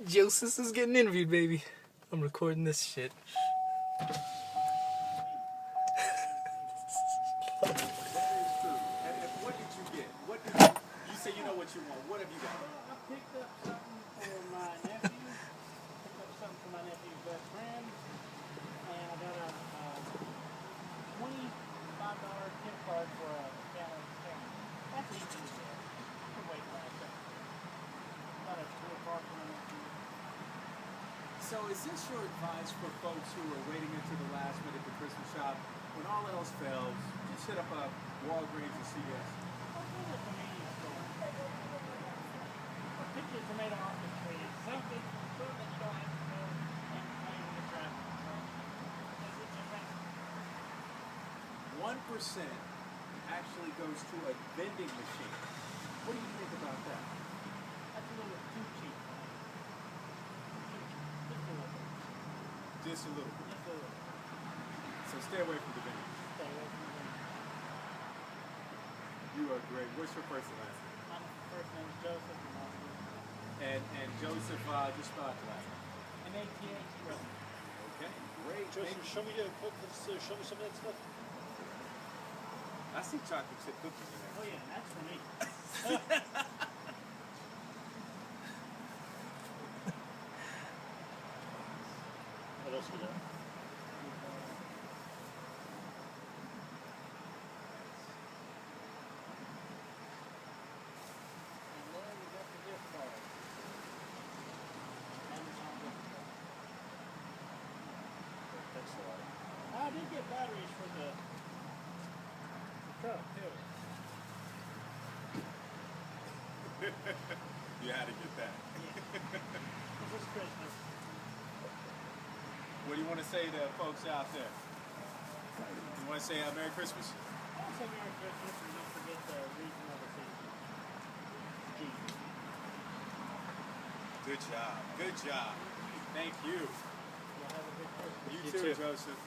Joseph is getting interviewed, baby. I'm recording this shit. That is true. And what did you get? What did you say? You know what you want. What have you got? I picked up something for my nephew. Picked up something for my nephew's best friend, and I got a $25 gift card for a family thing. That's easy to get. I can wait for a second. Not a tour park for my nephew. So is this your advice for folks who are waiting until the last minute to Christmas shop? When all else fails, just hit up a Walgreens or CVS. Or go to a convenience store. Or pick your tomato off the tree. Something so that you don't have to go and play in the traffic. So, it's just like 1% actually goes to a vending machine. What do you think about that? that's a little too cheap. Just a little bit. Just a little. So stay away from the vending. Stay away from the You are great. What's your first and last name? My first name is Joseph, and my last name And Joseph, just spell out the last name. is M-A-T-H. Okay, great. Joseph, show me show me some of that stuff. I see chocolate chip cookies in there. Oh yeah, that's for me. What else we got? And then we got the gift card. Amazon gift card. Thanks a lot. I did get batteries for the truck too. You had to get that. This is Christmas. What do you want to say to folks out there? You want to say Merry Christmas? Also Merry Christmas, and don't forget the reason of the season. Jesus. Good job. Good job. Thank you. Y'all have a good Christmas. You You too, too. Joseph.